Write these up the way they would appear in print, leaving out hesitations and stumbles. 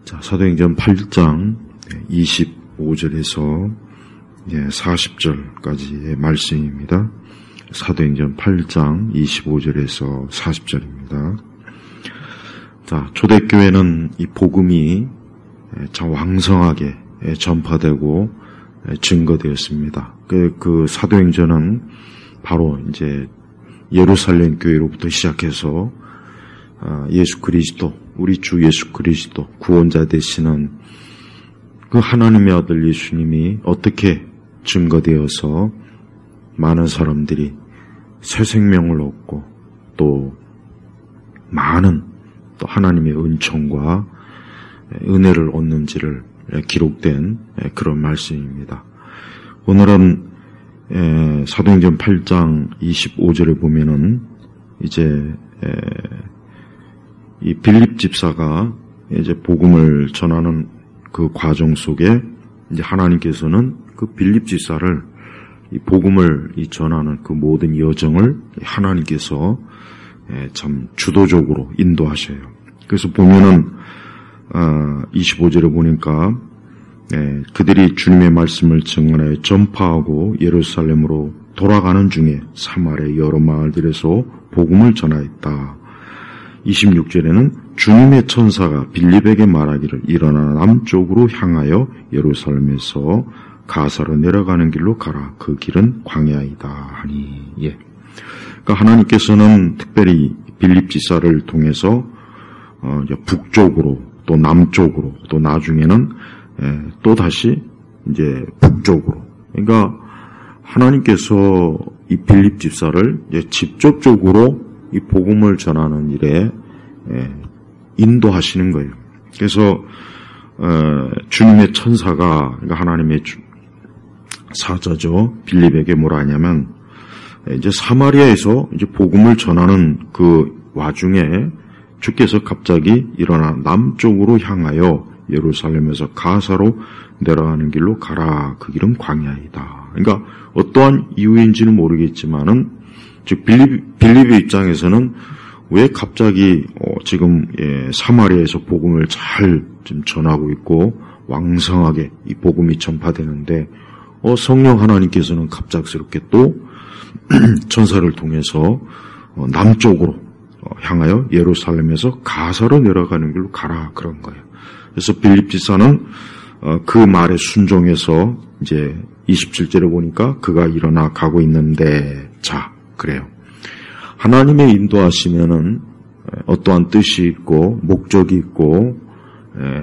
자, 사도행전 8장 25절에서 40절까지의 말씀입니다. 사도행전 8장 25절에서 40절입니다. 자, 초대교회는 이 복음이 참 왕성하게 전파되고 증거되었습니다. 그 사도행전은 바로 이제 예루살렘 교회로부터 시작해서 예수 그리스도, 우리 주 예수 그리스도 구원자 되시는 그 하나님의 아들 예수님이 어떻게 증거되어서 많은 사람들이 새 생명을 얻고 또 많은 또 하나님의 은총과 은혜를 얻는지를 기록된 그런 말씀입니다. 오늘은 사도행전 8장 25절에 보면은 이제 이 빌립 집사가 이제 복음을 전하는 그 과정 속에 이제 하나님께서는 그 빌립 집사를 이 복음을 전하는 그 모든 여정을 하나님께서 참 주도적으로 인도하셔요. 그래서 보면은 25절에 보니까 그들이 주님의 말씀을 증언하여 전파하고 예루살렘으로 돌아가는 중에 사마리아 여러 마을들에서 복음을 전하였다. 26절에는 주님의 천사가 빌립에게 말하기를 일어나 남쪽으로 향하여 예루살렘에서 가사로 내려가는 길로 가라. 그 길은 광야이다 하니. 그러니까 하나님께서는 특별히 빌립 지사를 통해서 북쪽으로 또 남쪽으로 또 나중에는 또 다시 이제 북쪽으로. 그러니까 하나님께서 이 빌립 집사를 직접적으로 이 복음을 전하는 일에 인도하시는 거예요. 그래서 주님의 천사가, 그러니까 하나님의 사자죠, 빌립에게 뭐라 하냐면 이제 사마리아에서 이제 복음을 전하는 그 와중에 주께서 갑자기 일어나 남쪽으로 향하여 예루살렘에서 가사로 내려가는 길로 가라. 그 길은 광야이다. 그러니까 어떠한 이유인지는 모르겠지만은 즉 빌립의 입장에서는 왜 갑자기 지금 사마리아에서 복음을 잘 좀 전하고 있고 왕성하게 이 복음이 전파되는데 성령 하나님께서는 갑작스럽게 또 천사를 통해서 남쪽으로 향하여 예루살렘에서 가사로 내려가는 길로 가라 그런 거예요. 그래서 빌립 지사는 그 말에 순종해서 이제 27절에 보니까 그가 일어나 가고 있는데, 자, 그래요. 하나님의 인도하시면은 어떠한 뜻이 있고 목적이 있고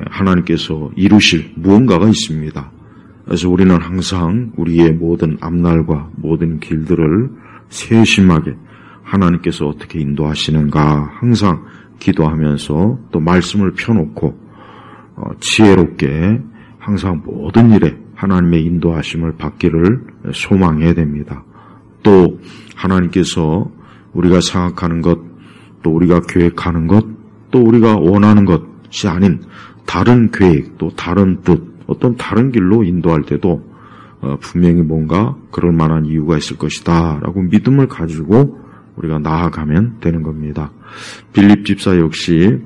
하나님께서 이루실 무언가가 있습니다. 그래서 우리는 항상 우리의 모든 앞날과 모든 길들을 세심하게 하나님께서 어떻게 인도하시는가 항상 기도하면서 또 말씀을 펴놓고 지혜롭게 항상 모든 일에 하나님의 인도하심을 받기를 소망해야 됩니다. 또 하나님께서 우리가 생각하는 것, 또 우리가 계획하는 것, 또 우리가 원하는 것이 아닌 다른 계획, 또 다른 뜻, 어떤 다른 길로 인도할 때도 분명히 뭔가 그럴 만한 이유가 있을 것이다 라고 믿음을 가지고 우리가 나아가면 되는 겁니다. 빌립 집사 역시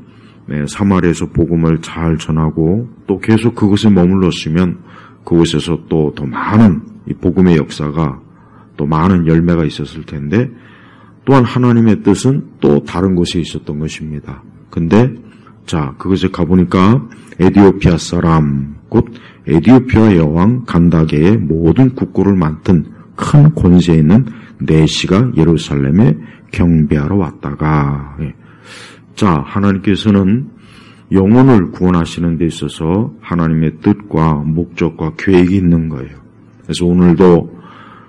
사마리아에서 복음을 잘 전하고 또 계속 그곳에 머물렀으면 그곳에서 또 더 많은 이 복음의 역사가 또 많은 열매가 있었을 텐데 또한 하나님의 뜻은 또 다른 곳에 있었던 것입니다. 근데 자, 그곳에 가보니까 에디오피아 사람 곧 에디오피아 여왕 간다게의 모든 국고를 맡은 큰 권세 있는 내시가 예루살렘에 경배하러 왔다가, 자, 하나님께서는 영혼을 구원하시는 데 있어서 하나님의 뜻과 목적과 계획이 있는 거예요. 그래서 오늘도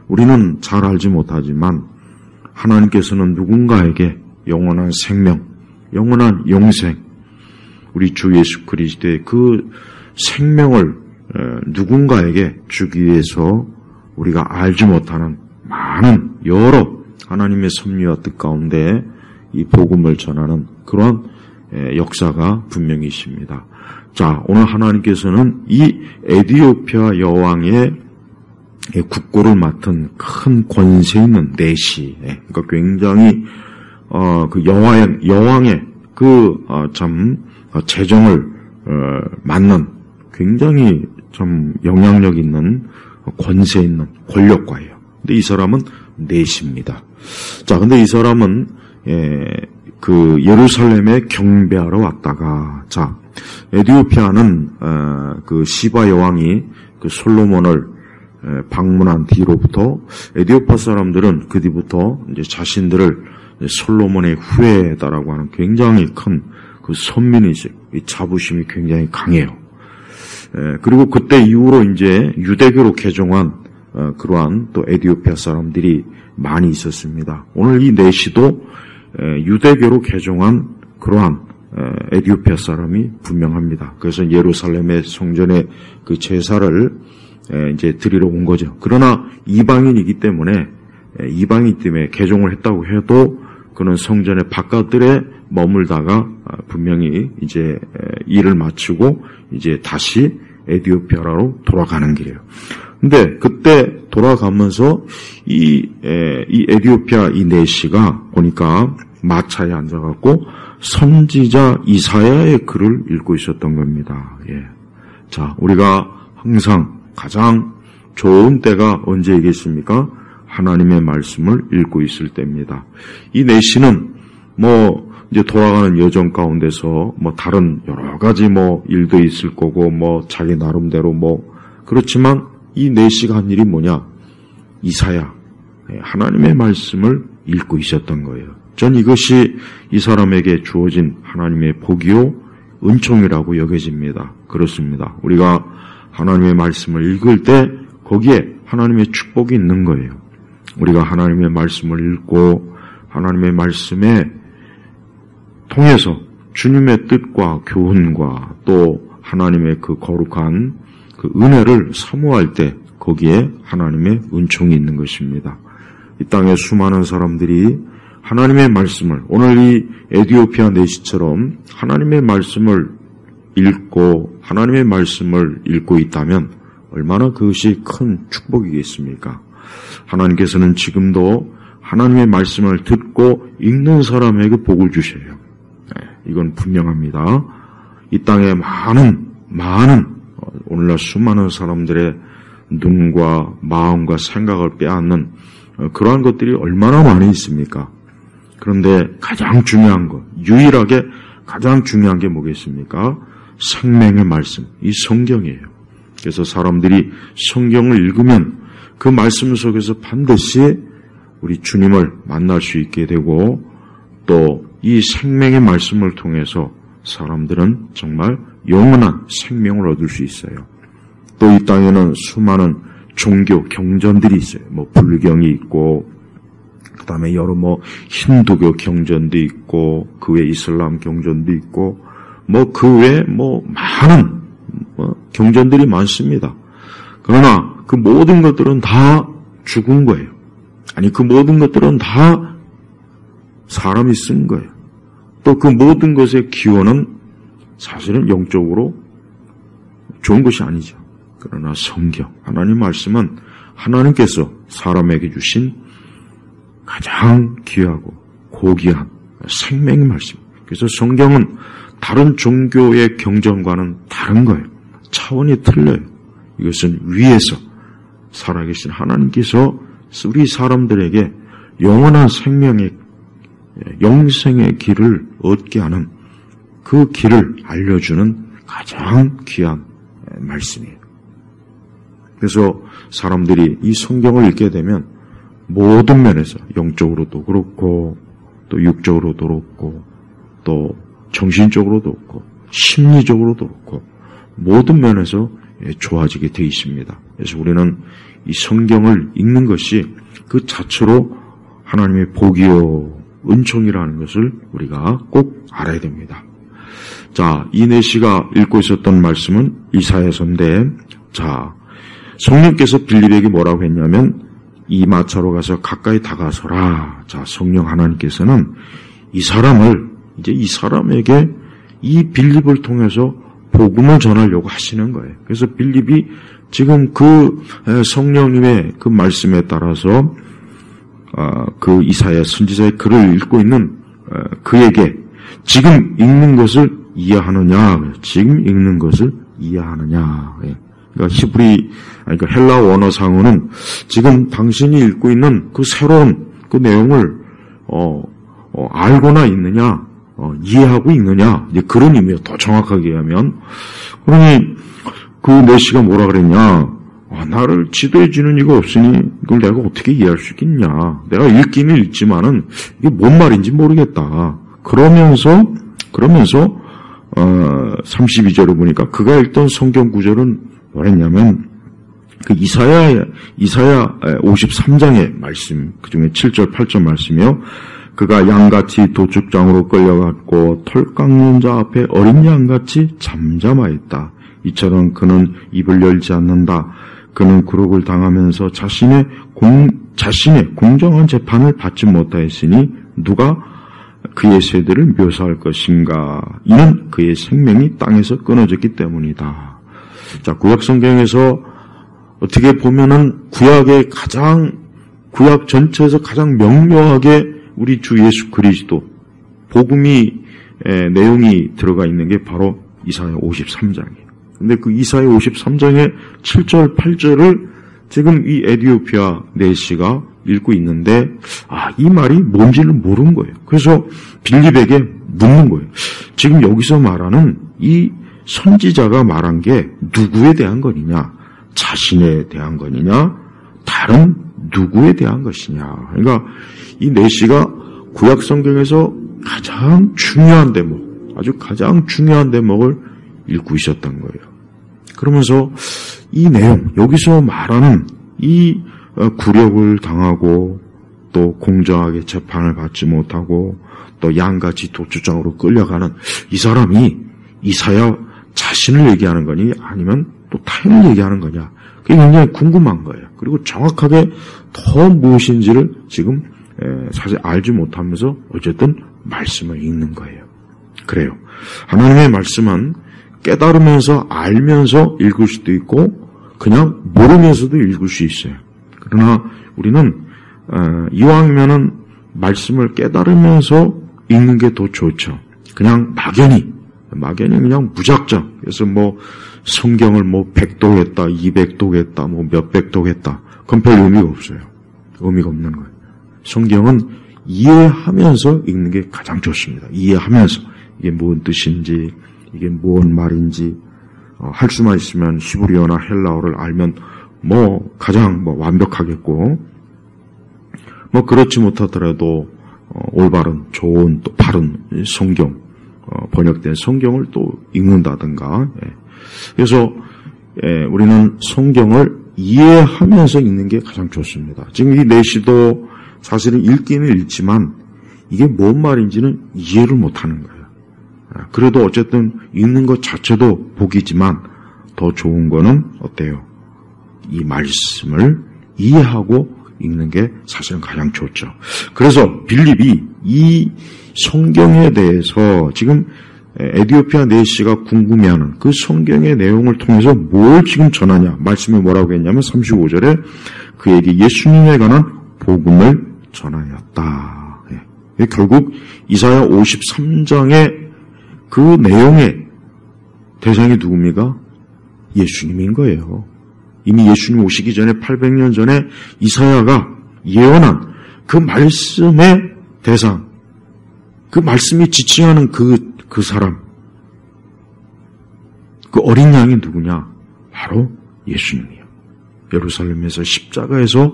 우리는 잘 알지 못하지만 하나님께서는 누군가에게 영원한 생명, 영원한 영생, 우리 주 예수 그리스도의 그 생명을 누군가에게 주기 위해서 우리가 알지 못하는 많은 여러 하나님의 섭리와 뜻 가운데 이 복음을 전하는 그러한 역사가 분명히 있습니다. 자, 오늘 하나님께서는 이 에디오피아 여왕의 국고를 맡은 큰 권세 있는 내시, 그러니까 굉장히 그 여왕의 그 참 재정을 맞는 굉장히 좀 영향력 있는 권세 있는 권력가예요. 근데 이 사람은 넷입니다. 자, 근데 이 사람은 그 예루살렘에 경배하러 왔다가, 자, 에디오피아는 그 시바 여왕이 그 솔로몬을 방문한 뒤로부터 에디오파 사람들은 그 뒤부터 이제 자신들을 솔로몬의 후예다라고 하는 굉장히 큰 그 선민의식, 이 자부심이 굉장히 강해요. 그리고 그때 이후로 이제 유대교로 개종한 그러한 또 에디오피아 사람들이 많이 있었습니다. 오늘 이 내시도 유대교로 개종한 그러한 에디오피아 사람이 분명합니다. 그래서 예루살렘의 성전에 그 제사를 이제 드리러 온 거죠. 그러나 이방인이기 때문에 개종을 했다고 해도 그는 성전의 바깥들에 머물다가 분명히 이제 일을 마치고 이제 다시 에디오피아로 돌아가는 길이에요. 근데 그때 돌아가면서 이 에디오피아 이 내시가 보니까 마차에 앉아갖고 선지자 이사야의 글을 읽고 있었던 겁니다. 예. 자, 우리가 항상 가장 좋은 때가 언제이겠습니까? 하나님의 말씀을 읽고 있을 때입니다. 이 내시는 이제 돌아가는 여정 가운데서 다른 여러 가지 일도 있을 거고 자기 나름대로 그렇지만 이 내시가 한 일이 뭐냐? 이사야, 하나님의 말씀을 읽고 있었던 거예요. 전 이것이 이 사람에게 주어진 하나님의 복이요 은총이라고 여겨집니다. 그렇습니다. 우리가 하나님의 말씀을 읽을 때 거기에 하나님의 축복이 있는 거예요. 우리가 하나님의 말씀을 읽고 하나님의 말씀에 통해서 주님의 뜻과 교훈과 또 하나님의 그 거룩한 그 은혜를 사모할 때 거기에 하나님의 은총이 있는 것입니다. 이 땅에 수많은 사람들이 하나님의 말씀을, 오늘 이 에디오피아 내시처럼 하나님의 말씀을 읽고 하나님의 말씀을 읽고 있다면 얼마나 그것이 큰 축복이겠습니까? 하나님께서는 지금도 하나님의 말씀을 듣고 읽는 사람에게 복을 주셔요. 이건 분명합니다. 이 땅에 많은 오늘날 수많은 사람들의 눈과 마음과 생각을 빼앗는 그러한 것들이 얼마나 많이 있습니까? 그런데 가장 중요한 것, 유일하게 가장 중요한 게 뭐겠습니까? 생명의 말씀, 이 성경이에요. 그래서 사람들이 성경을 읽으면 그 말씀 속에서 반드시 우리 주님을 만날 수 있게 되고 또 이 생명의 말씀을 통해서 사람들은 정말 영원한 생명을 얻을 수 있어요. 또 이 땅에는 수많은 종교 경전들이 있어요. 불경이 있고 그 다음에 여러 힌두교 경전도 있고 그 외 이슬람 경전도 있고 그 외에 많은 경전들이 많습니다. 그러나 그 모든 것들은 다 죽은 거예요. 아니 그 모든 것들은 다 사람이 쓴 거예요. 또 그 모든 것의 기원은 사실은 영적으로 좋은 것이 아니죠. 그러나 성경, 하나님 말씀은 하나님께서 사람에게 주신 가장 귀하고 고귀한 생명의 말씀. 그래서 성경은 다른 종교의 경전과는 다른 거예요. 차원이 틀려요. 이것은 위에서 살아계신 하나님께서 우리 사람들에게 영원한 생명의 영생의 길을 얻게 하는 그 길을 알려주는 가장 귀한 말씀이에요. 그래서 사람들이 이 성경을 읽게 되면 모든 면에서 영적으로도 그렇고 또 육적으로도 그렇고 또 정신적으로도 그렇고 심리적으로도 그렇고 모든 면에서 좋아지게 되어 있습니다. 그래서 우리는 이 성경을 읽는 것이 그 자체로 하나님의 복이요 은총이라는 것을 우리가 꼭 알아야 됩니다. 자, 이내시가 읽고 있었던 말씀은 이사야서인데, 자, 성령께서 빌립에게 뭐라고 했냐면 이 마차로 가서 가까이 다가서라. 자, 성령 하나님께서는 이 사람에게 이 빌립을 통해서 복음을 전하려고 하시는 거예요. 그래서 빌립이 지금 그 성령님의 그 말씀에 따라서 그 이사야 선지자의 글을 읽고 있는 그에게 지금 읽는 것을 이해하느냐? 지금 읽는 것을 이해하느냐? 그러니까 헬라 원어상어는 지금 당신이 읽고 있는 그 새로운 그 내용을 알고나 있느냐, 이해하고 있느냐, 이제 그런 의미예요. 더 정확하게 하면. 그러니 그 내시가 뭐라 그랬냐? 나를 지도해 주는 이가 없으니 이걸 내가 어떻게 이해할 수 있겠냐? 내가 읽기는 읽지만은 이게 뭔 말인지 모르겠다. 그러면서 32절을 보니까 그가 읽던 성경 구절은 뭐랬냐면 그 이사야 53장의 말씀, 그중에 7절 8절 말씀이요. 그가 양같이 도축장으로 끌려갔고 털 깎는 자 앞에 어린 양같이 잠잠하였다. 이처럼 그는 입을 열지 않는다. 그는 굴욕을 당하면서 자신의 공정한 재판을 받지 못하였으니 누가 그의 세대를 묘사할 것인가. 이는 그의 생명이 땅에서 끊어졌기 때문이다. 자, 구약 성경에서 어떻게 보면은 구약 전체에서 가장 명료하게 우리 주 예수 그리스도 복음이 내용이 들어가 있는 게 바로 이사야 53장이에요. 근데 그 이사야 53장의 7절 8절을 지금 이 에디오피아 내시가 읽고 있는데 이 말이 뭔지를 모르는 거예요. 그래서 빌립에게 묻는 거예요. 지금 여기서 말하는 이 선지자가 말한 게 누구에 대한 거냐? 자신에 대한 거냐? 다른 누구에 대한 것이냐? 그러니까 이 내시가 구약 성경에서 가장 중요한 대목, 아주 가장 중요한 대목을 읽고 있었던 거예요. 그러면서 이 내용, 여기서 말하는 이 굴욕을 당하고 또 공정하게 재판을 받지 못하고 또 양같이 도축장으로 끌려가는 이 사람이 이사야 자신을 얘기하는 거니 아니면 또 타인을 얘기하는 거냐? 그게 굉장히 궁금한 거예요. 그리고 정확하게 더 무엇인지를 지금 사실 알지 못하면서 어쨌든 말씀을 읽는 거예요. 그래요. 하나님의 말씀은 깨달으면서 알면서 읽을 수도 있고 그냥 모르면서도 읽을 수 있어요. 그러나 우리는 이왕이면은 말씀을 깨달으면서 읽는 게 더 좋죠. 그냥 막연히 그냥 무작정. 그래서 성경을 100독 했다, 200독 했다, 몇백 독 했다. 그건 별 의미가 없어요. 의미가 없는 거예요. 성경은 이해하면서 읽는 게 가장 좋습니다. 이해하면서 이게 뭔 뜻인지, 이게 뭔 말인지 할 수만 있으면 히브리어나 헬라어를 알면 가장 완벽하겠고 그렇지 못하더라도 올바른 좋은 또 바른 성경 번역된 성경을 또 읽는다든가. 그래서 우리는 성경을 이해하면서 읽는 게 가장 좋습니다. 지금 이 내시도 사실은 읽기는 읽지만 이게 뭔 말인지는 이해를 못하는 거예요. 그래도 어쨌든 읽는 것 자체도 복이지만 더 좋은 거는 어때요? 이 말씀을 이해하고 읽는 게 사실은 가장 좋죠. 그래서 빌립이 이 성경에 대해서 지금 에디오피아 내시가 궁금해하는 그 성경의 내용을 통해서 뭘 지금 전하냐? 말씀이 뭐라고 했냐면 35절에 그에게 예수님에 관한 복음을 전하였다. 결국 이사야 53장의 그 내용의 대상이 누굽니까? 예수님인 거예요. 이미 예수님 오시기 전에 800년 전에 이사야가 예언한 그 말씀의 대상, 그 말씀이 지칭하는 그 사람, 그 어린 양이 누구냐? 바로 예수님이에요. 예루살렘에서 십자가에서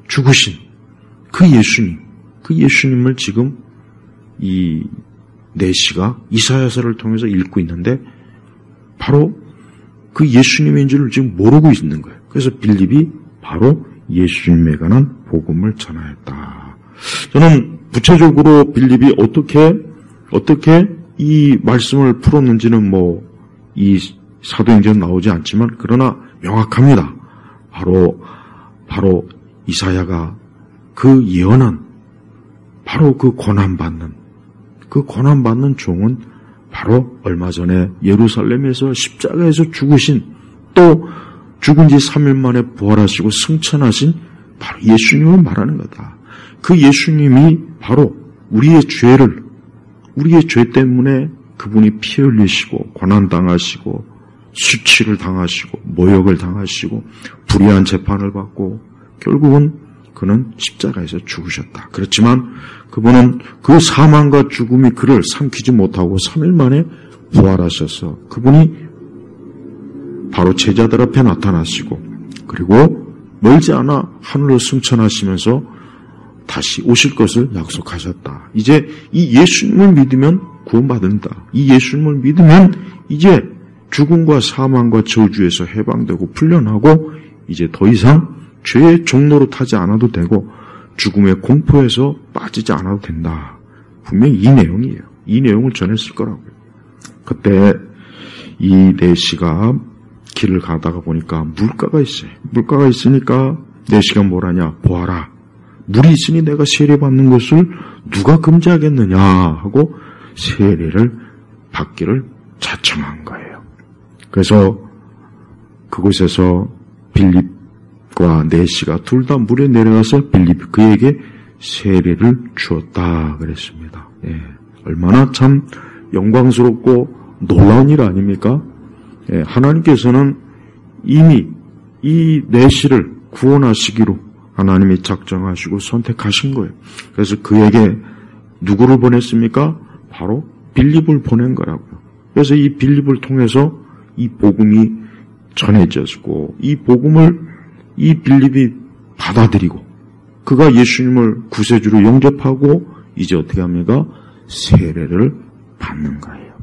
죽으신 그 예수님을 지금 이 내시가 이사야서를 통해서 읽고 있는데 바로 그 예수님인 줄을 지금 모르고 있는 거예요. 그래서 빌립이 바로 예수님에 관한 복음을 전하였다. 저는 구체적으로 빌립이 어떻게 이 말씀을 풀었는지는 이 사도행전 나오지 않지만 그러나 명확합니다. 바로 이사야가 그 예언한 바로 그 고난받는 종은 바로 얼마 전에 예루살렘에서 십자가에서 죽으신 또 죽은 지 3일 만에 부활하시고 승천하신 바로 예수님을 말하는 거다. 그 예수님이 바로 우리의 죄 때문에 그분이 피 흘리시고 고난당하시고 수치를 당하시고 모욕을 당하시고 불의한 재판을 받고 결국은 그는 십자가에서 죽으셨다. 그렇지만 그분은 그 사망과 죽음이 그를 삼키지 못하고 3일 만에 부활하셔서 그분이 바로 제자들 앞에 나타나시고 그리고 멀지 않아 하늘로 승천하시면서 다시 오실 것을 약속하셨다. 이제 이 예수님을 믿으면 구원받는다. 이 예수님을 믿으면 이제 죽음과 사망과 저주에서 해방되고 풀려나고 이제 더 이상 죄의 종로로 타지 않아도 되고 죽음의 공포에서 빠지지 않아도 된다. 분명히 이 내용이에요. 이 내용을 전했을 거라고요. 그때 이 내시가 길을 가다가 보니까 물가가 있어요. 물가가 있으니까 내시가 뭐라냐? 보아라. 물이 있으니 내가 세례받는 것을 누가 금지하겠느냐 하고 세례를 받기를 자청한 거예요. 그래서 그곳에서 빌립과 내시가 둘 다 물에 내려가서 빌립 그에게 세례를 주었다 그랬습니다. 예, 얼마나 참 영광스럽고 놀라운 일 아닙니까? 예, 하나님께서는 이미 이 내시를 구원하시기로 하나님이 작정하시고 선택하신 거예요. 그래서 그에게 누구를 보냈습니까? 바로 빌립을 보낸 거라고요. 그래서 이 빌립을 통해서 이 복음이 전해졌고 이 복음을 이 빌립이 받아들이고 그가 예수님을 구세주로 영접하고 이제 어떻게 합니까? 세례를 받는 거예요.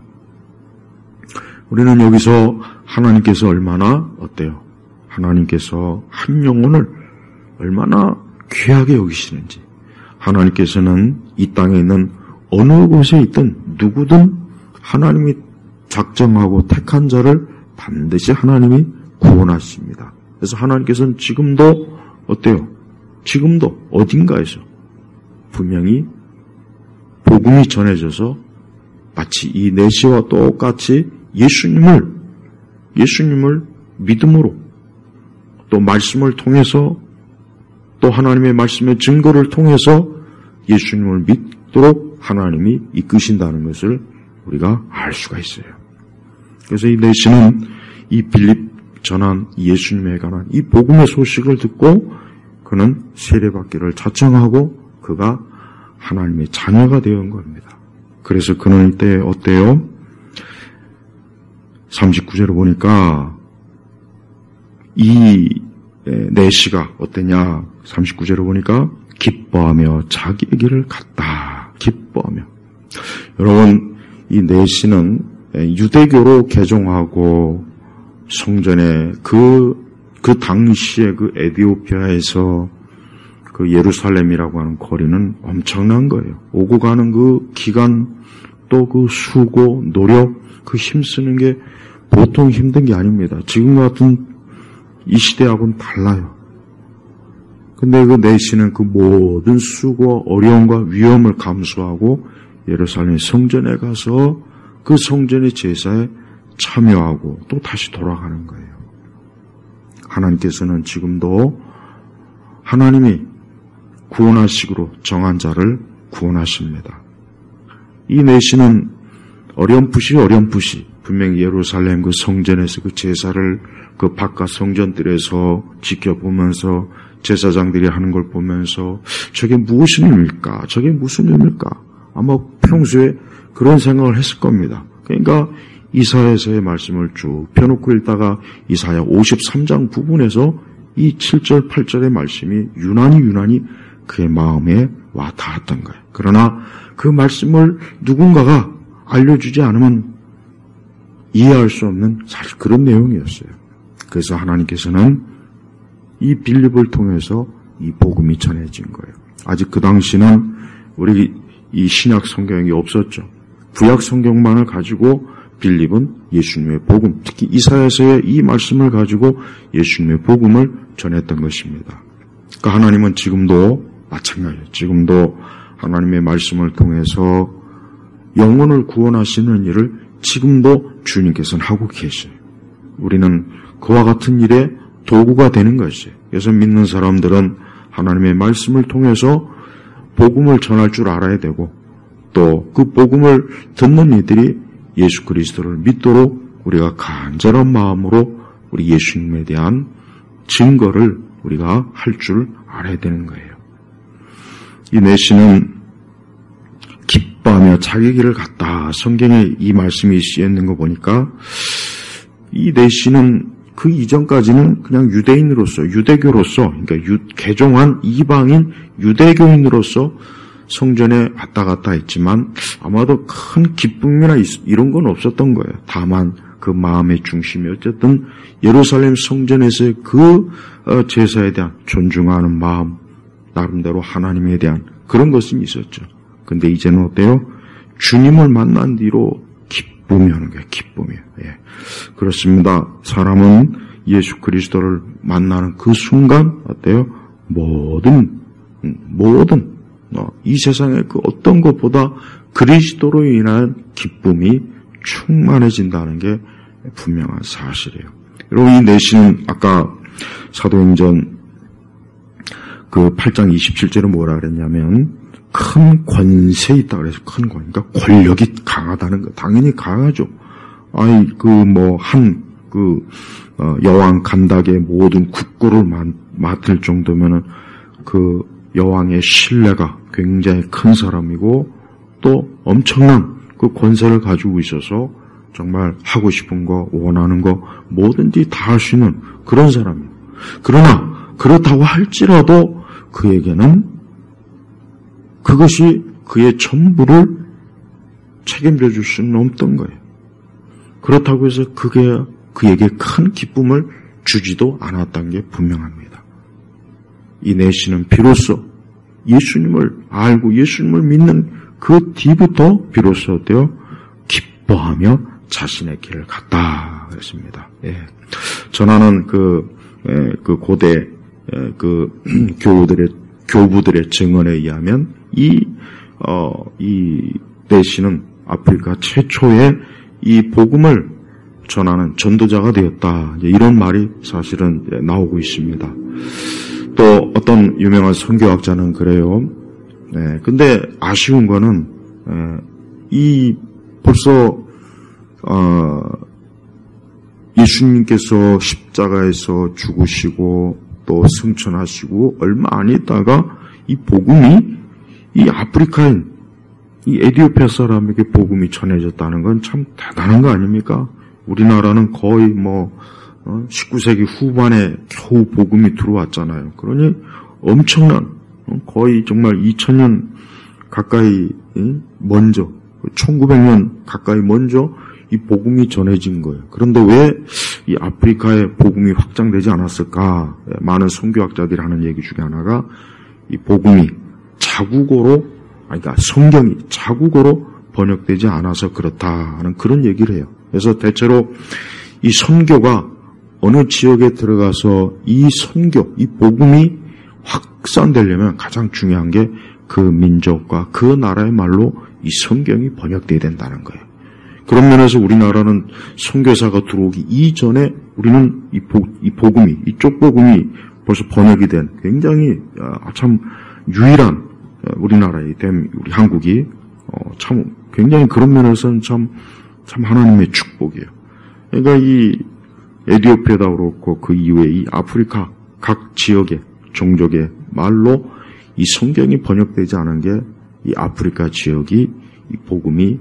우리는 여기서 하나님께서 얼마나 어때요? 하나님께서 한 영혼을 얼마나 귀하게 여기시는지 하나님께서는 이 땅에 있는 어느 곳에 있든 누구든 하나님이 작정하고 택한 자를 반드시 하나님이 구원하십니다. 그래서 하나님께서는 지금도 어때요? 지금도 어딘가에서 분명히 복음이 전해져서 마치 이 내시와 똑같이 예수님을 믿음으로 또 말씀을 통해서 또 하나님의 말씀의 증거를 통해서 예수님을 믿도록 하나님이 이끄신다는 것을 우리가 알 수가 있어요. 그래서 이 내시는 이 빌립 전한 예수님에 관한 이 복음의 소식을 듣고 그는 세례받기를 자청하고 그가 하나님의 자녀가 되어 온 겁니다. 그래서 그는 이때 어때요? 39절을 보니까 이 내시가 어땠냐? 39절을 보니까 기뻐하며 자기의 길을 갔다. 기뻐하며. 여러분, 이 내시는 유대교로 개종하고 성전에 그 당시에 그 에티오피아에서 그 예루살렘이라고 하는 거리는 엄청난 거예요. 오고 가는 그 기간 또 그 수고, 노력, 그 힘쓰는 게 보통 힘든 게 아닙니다. 지금 같은 이 시대하고는 달라요. 근데 그 내시는 그 모든 수고, 어려움과 위험을 감수하고 예루살렘 성전에 가서 그 성전의 제사에 참여하고 또 다시 돌아가는 거예요. 하나님께서는 지금도 하나님이 구원하시기로 정한 자를 구원하십니다. 이 내시는 어렴풋이 분명히 예루살렘 그 성전에서 그 제사를 그 바깥 성전들에서 지켜보면서 제사장들이 하는 걸 보면서 저게 무엇인 의미일까? 저게 무슨 의미일까? 아마 평소에 그런 생각을 했을 겁니다. 그러니까 이사야서의 말씀을 쭉 펴놓고 읽다가 이사야 53장 부분에서 이 7절, 8절의 말씀이 유난히 그의 마음에 와 닿았던 거예요. 그러나 그 말씀을 누군가가 알려주지 않으면 이해할 수 없는 사실 그런 내용이었어요. 그래서 하나님께서는 이 빌립을 통해서 이 복음이 전해진 거예요. 아직 그 당시는 우리 이 신약 성경이 없었죠. 구약 성경만을 가지고 빌립은 예수님의 복음, 특히 이사야서의 이 말씀을 가지고 예수님의 복음을 전했던 것입니다. 그러니까 하나님은 지금도 마찬가지예요. 지금도 하나님의 말씀을 통해서 영혼을 구원하시는 일을 지금도 주님께서는 하고 계셔요. 우리는 그와 같은 일에 도구가 되는 것이에요. 그래서 믿는 사람들은 하나님의 말씀을 통해서 복음을 전할 줄 알아야 되고 또 그 복음을 듣는 이들이 예수 그리스도를 믿도록 우리가 간절한 마음으로 우리 예수님에 대한 증거를 우리가 할 줄 알아야 되는 거예요. 이 내시는 기뻐하며 자기 길을 갔다. 성경에 이 말씀이 쓰여있는 거 보니까 이 내시는 그 이전까지는 그냥 유대인으로서, 유대교로서, 그러니까 개종한 이방인 유대교인으로서 성전에 왔다 갔다 했지만 아마도 큰 기쁨이나 이런 건 없었던 거예요. 다만 그 마음의 중심이 어쨌든 예루살렘 성전에서의 그 제사에 대한 존중하는 마음, 나름대로 하나님에 대한 그런 것은 있었죠. 근데 이제는 어때요? 주님을 만난 뒤로 기쁨이 오는 거예요. 기쁨이요. 예. 그렇습니다. 사람은 예수 그리스도를 만나는 그 순간 어때요? 모든 이 세상의 그 어떤 것보다 그리스도로 인한 기쁨이 충만해진다는 게 분명한 사실이에요. 여러분, 이 내시는 아까 사도행전 그 8장 27절에 뭐라 그랬냐면 큰 권세 있다 그래서 큰 권, 그러니까 권력이 강하다는 거. 당연히 강하죠. 여왕 간닥의 모든 국고를 맡을 정도면은 그 여왕의 신뢰가 굉장히 큰 사람이고 또 엄청난 그 권세를 가지고 있어서 정말 하고 싶은 거, 원하는 거 뭐든지 다 할 수 있는 그런 사람이에요. 그러나 그렇다고 할지라도 그에게는 그것이 그의 전부를 책임져 줄 수는 없던 거예요. 그렇다고 해서 그에게 큰 기쁨을 주지도 않았던 게 분명합니다. 이 내시는 비로소 예수님을 알고 예수님을 믿는 그 뒤부터 비로소 어때요? 기뻐하며 자신의 길을 갔다 그랬습니다. 예. 전하는 그 고대 교부들의 증언에 의하면 이 내시는 아프리카 최초의 이 복음을 전하는 전도자가 되었다. 이런 말이 사실은 나오고 있습니다. 또 어떤 유명한 선교학자는 그래요. 네, 근데 아쉬운 거는 벌써 예수님께서 십자가에서 죽으시고 또 승천하시고 얼마 안 있다가 이 복음이 이 아프리카인 이 에티오피아 사람에게 복음이 전해졌다는 건 참 대단한 거 아닙니까? 우리나라는 거의 19세기 후반에 겨우 복음이 들어왔잖아요. 그러니 엄청난 거의 정말 2000년 가까이 먼저 1900년 가까이 먼저 이 복음이 전해진 거예요. 그런데 왜 이 아프리카에 복음이 확장되지 않았을까? 많은 선교학자들이 하는 얘기 중에 하나가 이 복음이 그러니까 성경이 자국어로 번역되지 않아서 그렇다는 그런 얘기를 해요. 그래서 대체로 이 선교가 어느 지역에 들어가서 이 복음이 확산되려면 가장 중요한 게 그 민족과 그 나라의 말로 이 성경이 번역돼야 된다는 거예요. 그런 면에서 우리나라는 선교사가 들어오기 이전에 우리는 이 복음이, 이쪽 복음이 벌써 번역이 된 굉장히 참 유일한 우리나라의 우리 한국이 참 굉장히 그런 면에서는 참 하나님의 축복이에요. 그러니까 이 에티오피아다 그렇고 그 이외에 이 아프리카 각 지역의 종족의 말로 이 성경이 번역되지 않은 게 이 아프리카 지역이 이 복음이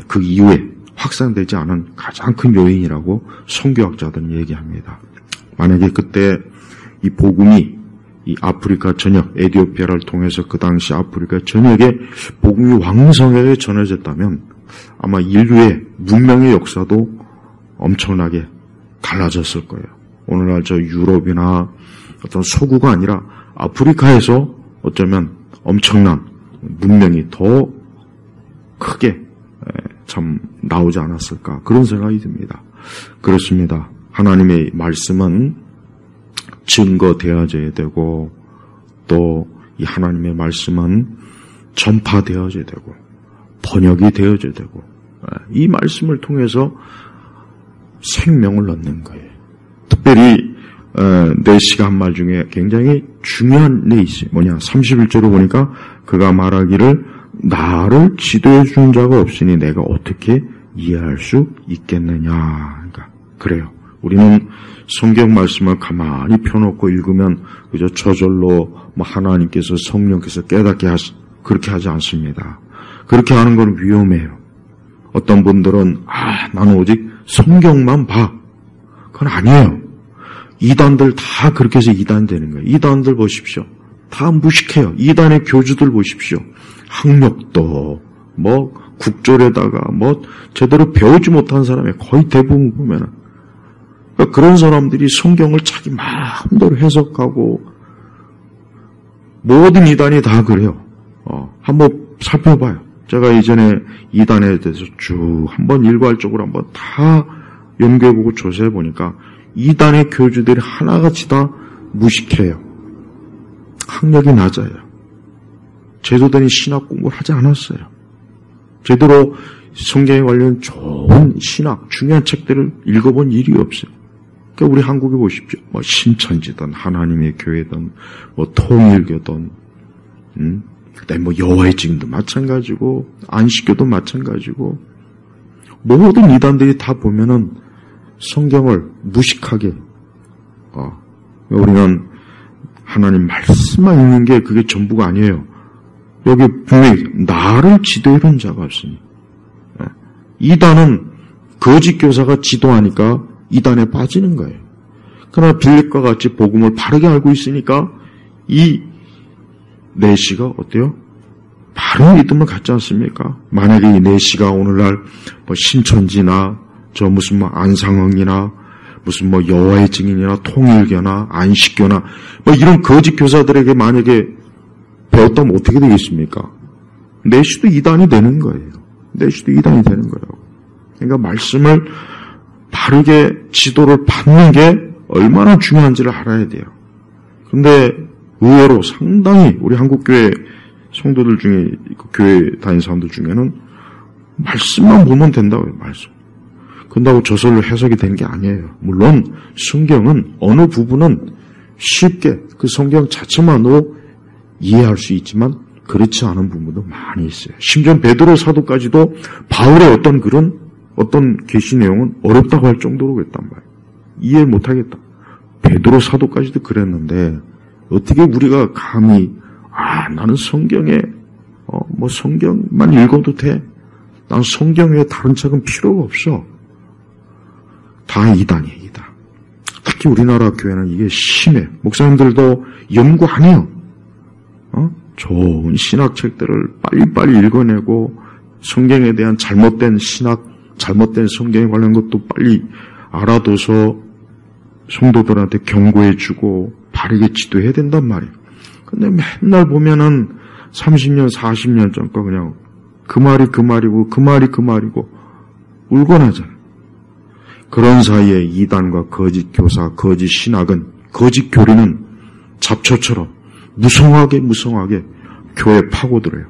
그 이후에 확산되지 않은 가장 큰 요인이라고 선교학자들은 얘기합니다. 만약에 그때 이 복음이 이 아프리카 전역, 에티오피아를 통해서 그 당시 아프리카 전역에 복음이 왕성하게 전해졌다면 아마 인류의 문명의 역사도 엄청나게 달라졌을 거예요. 오늘날 저 유럽이나 어떤 서구가 아니라 아프리카에서 어쩌면 엄청난 문명이 더 크게 참 나오지 않았을까 그런 생각이 듭니다. 그렇습니다. 하나님의 말씀은 증거되어져야 되고 또 이 하나님의 말씀은 전파되어져야 되고 번역이 되어져야 되고 이 말씀을 통해서 생명을 얻는 거예요. 특별히 내시가 한 말 중에 굉장히 중요한 내시 뭐냐 31절로 보니까 그가 말하기를 나를 지도해 준 자가 없으니 내가 어떻게 이해할 수 있겠느냐. 그러니까 그래요. 우리는 성경 말씀을 가만히 펴놓고 읽으면 그저 저절로 하나님께서 성령께서 깨닫게 그렇게 하지 않습니다. 그렇게 하는 건 위험해요. 어떤 분들은 나는 오직 성경만 봐. 그건 아니에요. 이단들 다 그렇게 해서 이단 되는 거예요. 이단들 보십시오. 다 무식해요. 이단의 교주들 보십시오. 학력도 국졸에다가 제대로 배우지 못한 사람이 거의 대부분 보면은 그러니까 그런 사람들이 성경을 자기 마음대로 해석하고 모든 이단이 다 그래요. 한번 살펴봐요. 제가 이전에 이단에 대해서 쭉 한번 일괄적으로 한번 다 연구해보고 조사해보니까 이단의 교주들이 하나같이 다 무식해요. 학력이 낮아요. 제대로 신학 공부를 하지 않았어요. 제대로 성경에 관련 좋은 신학, 중요한 책들을 읽어본 일이 없어요. 그러니까 우리 한국에 보십시오. 신천지든 하나님의 교회든 통일교든 그다음에 여호와의 증인도 마찬가지고 안식교도 마찬가지고 모든 이단들이 다 보면은 성경을 무식하게 우리는 하나님 말씀만 읽는 게 그게 전부가 아니에요. 여기 분명히 나를 지도해준 자가 없으니 이단은 거짓 교사가 지도하니까 이단에 빠지는 거예요. 그러나 빌립과 같이 복음을 바르게 알고 있으니까 이 내시가 어때요? 바른 믿음을 갖지 않습니까? 만약에 이 내시가 오늘날 신천지나 무슨 안상흥이나 무슨 여호와의 증인이나 통일교나 안식교나 이런 거짓 교사들에게 만약에 배웠다면 어떻게 되겠습니까? 내시도 이단이 되는 거예요. 내시도 이단이 되는 거라고. 그러니까 말씀을 바르게 지도를 받는 게 얼마나 중요한지를 알아야 돼요. 근데 의외로 상당히 우리 한국교회 성도들 중에 교회 다니는 사람들 중에는 말씀만 보면 된다고 해요. 말씀. 그런다고 저절로 해석이 되는 게 아니에요. 물론 성경은 어느 부분은 쉽게 그 성경 자체만으로 이해할 수 있지만 그렇지 않은 부분도 많이 있어요. 심지어 베드로 사도까지도 바울의 어떤 계시 내용은 어렵다고 할 정도로 그랬단 말이에요. 이해를 못하겠다. 베드로 사도까지도 그랬는데 어떻게 우리가 감히 나는 성경에 성경만 읽어도 돼. 난 성경 외에 다른 책은 필요가 없어. 다 이단이에요. 이단. 특히 우리나라 교회는 이게 심해. 목사님들도 연구 안 해요. 좋은 신학책들을 빨리빨리 읽어내고 성경에 대한 잘못된 신학, 잘못된 성경에 관련 것도 빨리 알아둬서 성도들한테 경고해주고 바르게 지도해야 된단 말이에요. 근데 맨날 보면은 30년, 40년 전 거 그냥 그 말이 그 말이고 그 말이 그 말이고 울고 나잖아요. 그런 사이에 이단과 거짓 교사, 거짓 신학은, 거짓 교리는 잡초처럼 무성하게 교회에 파고들어요.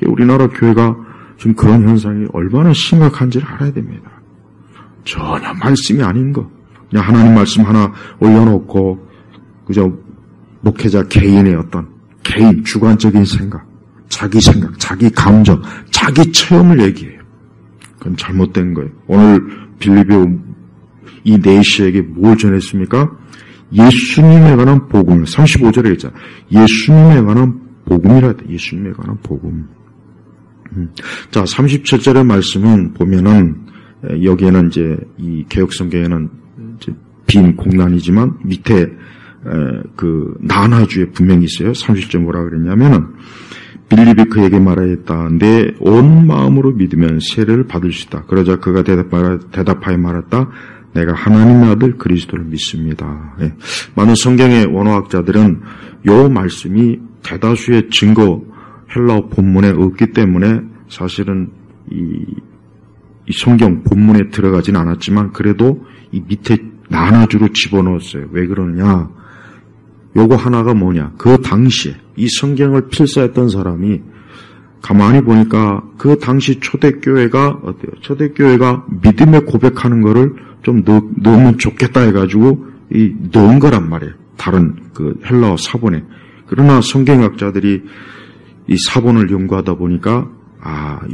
우리나라 교회가 지금 그런 현상이 얼마나 심각한지를 알아야 됩니다. 전혀 말씀이 아닌 거. 그냥 하나님 말씀 하나 올려놓고 그저 목회자 개인의 개인 주관적인 생각, 자기 감정, 자기 체험을 얘기해요. 그건 잘못된 거예요. 오늘 빌립보 이 내시에게 뭘 전했습니까? 예수님에 관한 복음을 35절에 했잖아요. 예수님에 관한 복음이라 했다. 예수님에 관한 복음. 자, 37절의 말씀은 보면은 여기에는 이제 이 개혁성경에는 이제 빈 공란이지만 밑에 그 난하주에 분명히 있어요. 30절 뭐라 그랬냐면은 빌립이 그에게 말하였다. 내 온 마음으로 믿으면 세례를 받을 수 있다. 그러자 그가 대답하여 말했다. 내가 하나님의 아들 그리스도를 믿습니다. 예. 많은 성경의 원어학자들은 요 말씀이 대다수의 증거 헬라어 본문에 없기 때문에 사실은 이 성경 본문에 들어가진 않았지만 그래도 이 밑에 난하주로 집어넣었어요. 왜 그러느냐? 요거 하나가 뭐냐? 그 당시에 이 성경을 필사했던 사람이 가만히 보니까 그 당시 초대교회가 어때요? 초대교회가 믿음의 고백하는 거를 좀 넣으면 좋겠다 해가지고 넣은 거란 말이에요. 다른 그 헬라어 사본에. 그러나 성경학자들이 이 사본을 연구하다 보니까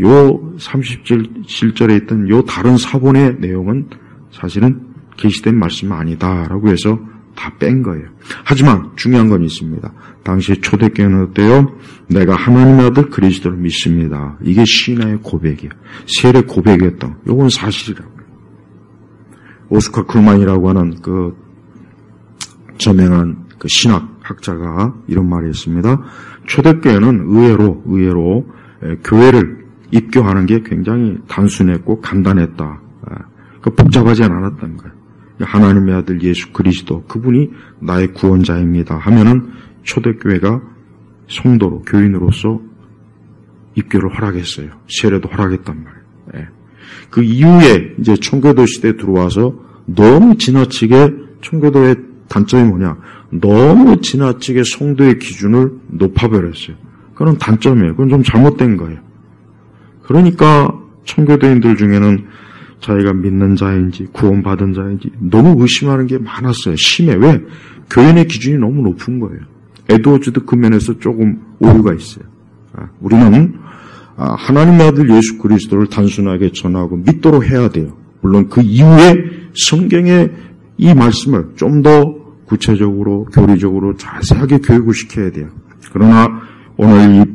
요 37절에 있던 요 다른 사본의 내용은 사실은 계시된 말씀이 아니다라고 해서 다 뺀 거예요. 하지만 중요한 건 있습니다. 당시 초대교회는 어때요? 내가 하나님의 아들 그리스도를 믿습니다. 이게 신앙의 고백이에요. 세례 고백이었던, 요건 사실이라고요. 오스카 쿨만이라고 하는 그 저명한 그 신학학자가 이런 말을 했습니다. 초대교회는 의외로 교회를 입교하는 게 굉장히 단순했고 간단했다. 복잡하지 않았다는 거예요. 하나님의 아들 예수 그리스도, 그분이 나의 구원자입니다 하면은 초대교회가 성도로, 교인으로서 입교를 허락했어요. 세례도 허락했단 말이에요. 그 이후에 이제 청교도 시대에 들어와서 너무 지나치게, 청교도의 단점이 뭐냐, 너무 지나치게 성도의 기준을 높아버렸어요. 그건 단점이에요. 그건 좀 잘못된 거예요. 그러니까 청교도인들 중에는 자기가 믿는 자인지 구원받은 자인지 너무 의심하는 게 많았어요. 심해. 왜? 교인의 기준이 너무 높은 거예요. 에드워즈도 그 면에서 조금 오류가 있어요. 우리는 하나님의 아들 예수 그리스도를 단순하게 전하고 믿도록 해야 돼요. 물론 그 이후에 성경의 이 말씀을 좀 더 구체적으로, 교리적으로 자세하게 교육을 시켜야 돼요. 그러나 오늘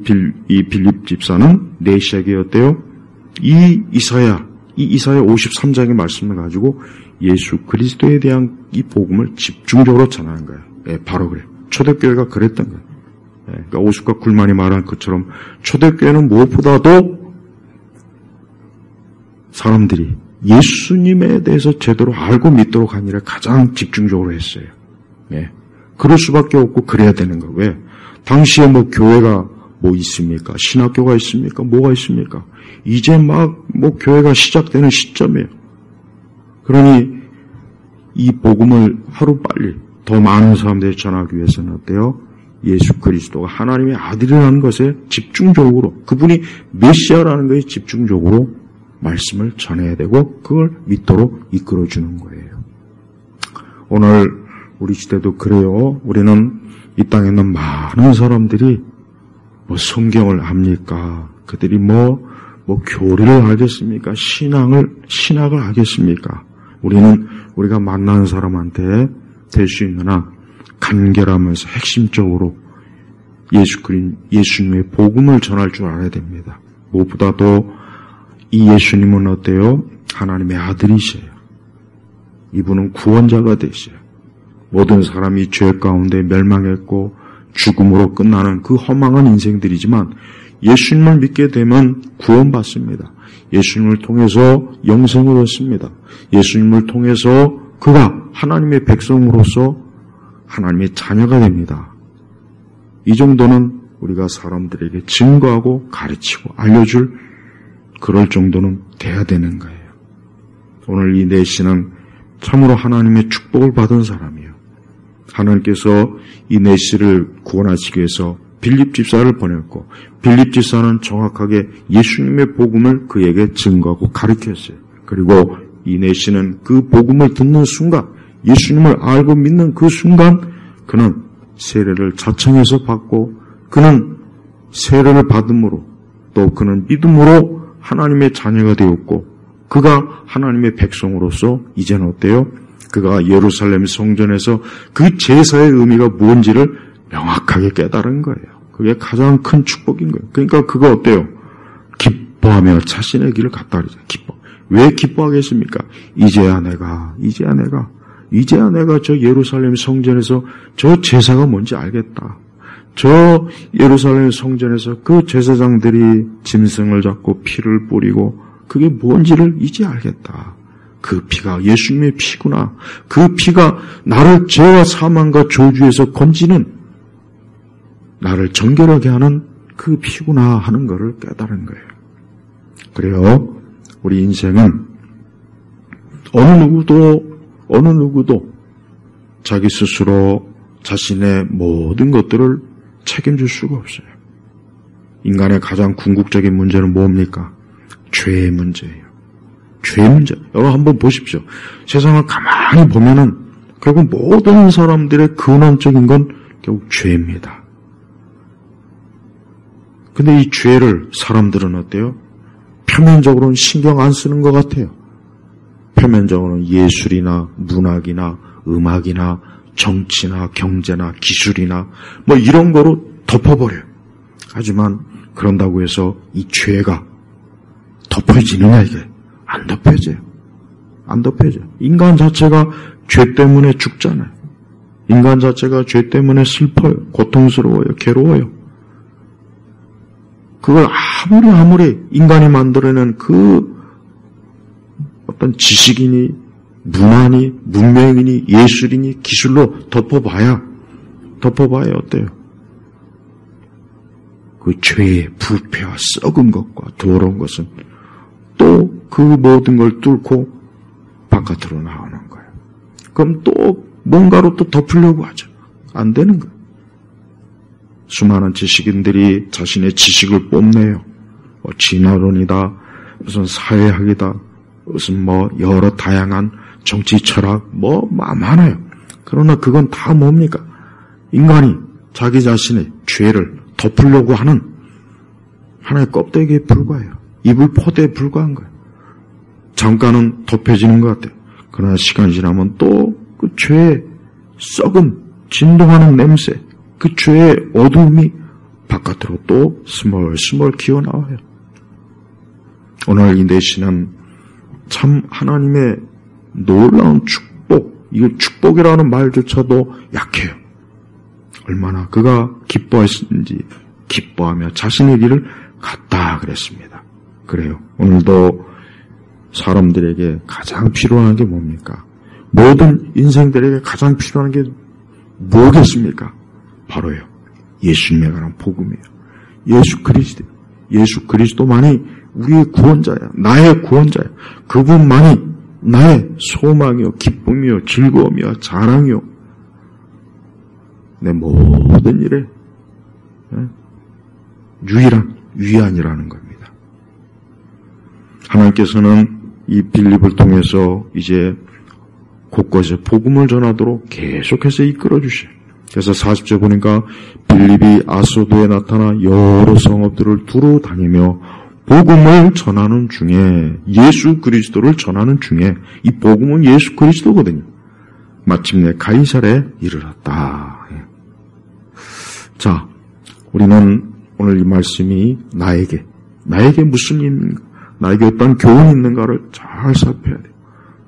이 빌립 집사는 내시하게 어때요? 이 이사야 53장의 말씀을 가지고 예수 그리스도에 대한 이 복음을 집중적으로 전하는 거예요. 바로 그래요. 초대교회가 그랬던 거예요. 그러니까 오스카 쿨만이 말한 것처럼 초대교회는 무엇보다도 사람들이 예수님에 대해서 제대로 알고 믿도록 하는 일을 가장 집중적으로 했어요. 그럴 수밖에 없고 그래야 되는 거예요. 왜? 당시에 뭐 교회가 뭐 있습니까? 신학교가 있습니까? 뭐가 있습니까? 이제 막 뭐 교회가 시작되는 시점이에요. 그러니 이 복음을 하루빨리 더 많은 사람들이 전하기 위해서는 어때요? 예수 그리스도가 하나님의 아들이라는 것에 집중적으로, 그분이 메시아라는 것에 집중적으로 말씀을 전해야 되고 그걸 믿도록 이끌어주는 거예요. 오늘 우리 시대도 그래요. 우리는 이 땅에 있는 많은 사람들이 뭐 성경을 압니까? 그들이 뭐 교리를 알겠습니까? 신학을 알겠습니까? 우리는 우리가 만나는 사람한테 될 수 있는 한 간결하면서 핵심적으로 예수님의 복음을 전할 줄 알아야 됩니다. 무엇보다도 이 예수님은 어때요? 하나님의 아들이세요. 이분은 구원자가 되세요. 모든 사람이 죄 가운데 멸망했고 죽음으로 끝나는 그 허망한 인생들이지만 예수님을 믿게 되면 구원받습니다. 예수님을 통해서 영생을 얻습니다. 예수님을 통해서 그가 하나님의 백성으로서 하나님의 자녀가 됩니다. 이 정도는 우리가 사람들에게 증거하고 가르치고 알려줄 그럴 정도는 돼야 되는 거예요. 오늘 이 내시는 참으로 하나님의 축복을 받은 사람이에요. 하나님께서 이 내시를 구원하시기 위해서 빌립 집사를 보냈고 빌립 집사는 정확하게 예수님의 복음을 그에게 증거하고 가르쳤어요. 그리고 이 내시는 그 복음을 듣는 순간, 예수님을 알고 믿는 그 순간 그는 세례를 자청해서 받고 그는 세례를 받음으로 또 그는 믿음으로 하나님의 자녀가 되었고 그가 하나님의 백성으로서 이제는 어때요? 그가 예루살렘 성전에서 그 제사의 의미가 뭔지를 명확하게 깨달은 거예요. 그게 가장 큰 축복인 거예요. 그러니까 그가 어때요? 기뻐하며 자신의 길을 갔다 그러죠. 왜 기뻐하겠습니까? 이제야 내가 저 예루살렘 성전에서 저 제사가 뭔지 알겠다. 저 예루살렘 성전에서 그 제사장들이 짐승을 잡고 피를 뿌리고 그게 뭔지를 이제 알겠다. 그 피가 예수님의 피구나. 그 피가 나를 죄와 사망과 저주에서 건지는, 나를 정결하게 하는 그 피구나 하는 것을 깨달은 거예요. 그래요. 우리 인생은 어느 누구도 자기 스스로 자신의 모든 것들을 책임질 수가 없어요. 인간의 가장 궁극적인 문제는 뭡니까? 죄의 문제예요. 죄의 문제. 여러분 한번 보십시오. 세상을 가만히 보면은 결국 모든 사람들의 근원적인 건 결국 죄입니다. 근데 이 죄를 사람들은 어때요? 표면적으로는 신경 안 쓰는 것 같아요. 표면적으로는 예술이나 문학이나 음악이나 정치나 경제나 기술이나 뭐 이런 거로 덮어버려요. 하지만 그런다고 해서 이 죄가 덮여지느냐, 이게? 안 덮여져요. 안 덮여져요. 인간 자체가 죄 때문에 죽잖아요. 인간 자체가 죄 때문에 슬퍼요. 고통스러워요. 괴로워요. 그걸 아무리 인간이 만들어낸 그 어떤 지식이니 문화니 문명이니 예술이니 기술로 덮어봐야 어때요? 그 죄의 부패와 썩은 것과 더러운 것은 또 그 모든 걸 뚫고 바깥으로 나오는 거예요. 그럼 또 뭔가로 또 덮으려고 하죠. 안 되는 거예요. 수많은 지식인들이 자신의 지식을 뽐내요. 뭐 진화론이다, 무슨 사회학이다, 무슨 뭐 여러 다양한 정치 철학 뭐 많아요. 그러나 그건 다 뭡니까? 인간이 자기 자신의 죄를 덮으려고 하는 하나의 껍데기에 불과해요. 이불 포대에 불과한 거예요. 잠깐은 덮여지는 것 같아요. 그러나 시간이 지나면 또 그 죄의 썩음, 진동하는 냄새, 그 죄의 어두움이 바깥으로 또 스멀스멀 기어나와요. 오늘 이 내시는 참 하나님의 놀라운 축복, 이거 축복이라는 말조차도 약해요. 얼마나 그가 기뻐했는지 기뻐하며 자신의 길을 갔다 그랬습니다. 그래요. 오늘도 사람들에게 가장 필요한 게 뭡니까? 모든 인생들에게 가장 필요한 게 뭐겠습니까? 바로요. 예수님에 관한 복음이에요. 예수 그리스도만이 우리의 구원자야. 나의 구원자야. 그분만이 나의 소망이요, 기쁨이요, 즐거움이요, 자랑이요. 내 모든 일에 유일한 위안이라는 겁니다. 하나님께서는 이 빌립을 통해서 이제 곳곳에 복음을 전하도록 계속해서 이끌어 주셔요. 그래서 40절 보니까 빌립이 아소도에 나타나 여러 성읍들을 두루 다니며 복음을 전하는 중에, 예수 그리스도를 전하는 중에, 이 복음은 예수 그리스도거든요. 마침내 가이사랴에 이르렀다. 자, 우리는 오늘 이 말씀이 나에게 무슨 일인가, 나에게 어떤 교훈이 있는가를 잘 살펴야 돼요.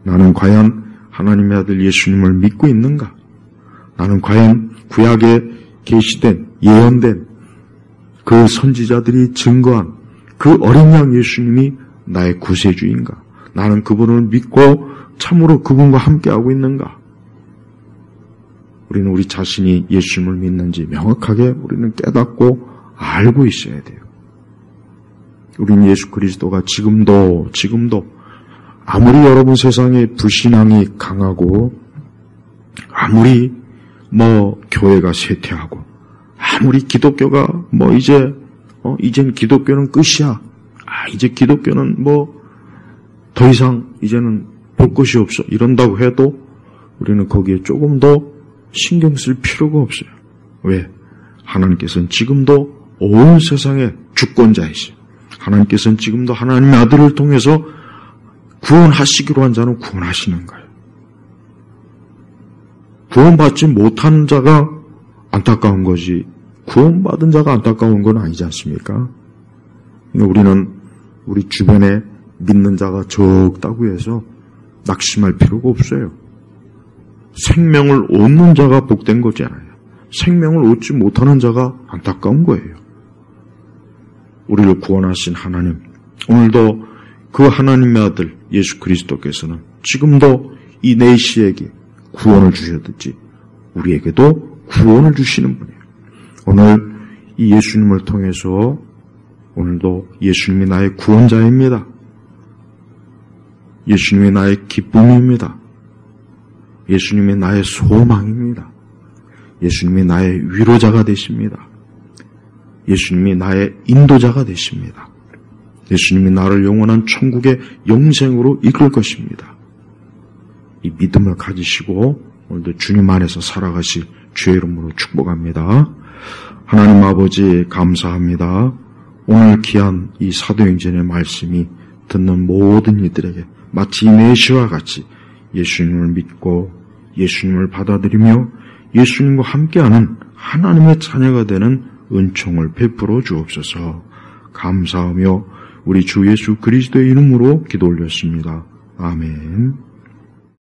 나는 과연 하나님의 아들 예수님을 믿고 있는가? 나는 과연 구약에 계시된, 예언된 그 선지자들이 증거한 그 어린 양 예수님이 나의 구세주인가? 나는 그분을 믿고 참으로 그분과 함께하고 있는가? 우리는 우리 자신이 예수님을 믿는지 명확하게 우리는 깨닫고 알고 있어야 돼요. 우리는 예수 그리스도가 지금도 아무리 여러분 세상에 불신앙이 강하고 아무리 교회가 쇠퇴하고 아무리 기독교가 이젠 기독교는 끝이야. 이제 기독교는 더 이상 이제는 볼 것이 없어. 이런다고 해도 우리는 거기에 조금 더 신경 쓸 필요가 없어요. 왜? 하나님께서는 지금도 온 세상의 주권자이시죠. 하나님께서는 지금도 하나님의 아들을 통해서 구원하시기로 한 자는 구원하시는 거예요. 구원받지 못한 자가 안타까운 거지 구원받은 자가 안타까운 건 아니지 않습니까? 우리는 우리 주변에 믿는 자가 적다고 해서 낙심할 필요가 없어요. 생명을 얻는 자가 복된 거잖아요. 생명을 얻지 못하는 자가 안타까운 거예요. 우리를 구원하신 하나님, 오늘도 그 하나님의 아들 예수 그리스도께서는 지금도 이 내시에게 구원을 주셨듯이 우리에게도 구원을 주시는 분이에요. 오늘 이 예수님을 통해서 오늘도 예수님이 나의 구원자입니다. 예수님이 나의 기쁨입니다. 예수님이 나의 소망입니다. 예수님이 나의 위로자가 되십니다. 예수님이 나의 인도자가 되십니다. 예수님이 나를 영원한 천국의 영생으로 이끌 것입니다. 이 믿음을 가지시고 오늘도 주님 안에서 살아가실 주의 이름으로 축복합니다. 하나님 아버지 감사합니다. 오늘 귀한 이 사도행전의 말씀이 듣는 모든 이들에게 마치 이 메시와 같이 예수님을 믿고 예수님을 받아들이며 예수님과 함께하는 하나님의 자녀가 되는 은총을 베풀어 주옵소서. 감사하며 우리 주 예수 그리스도의 이름으로 기도 올렸습니다. 아멘.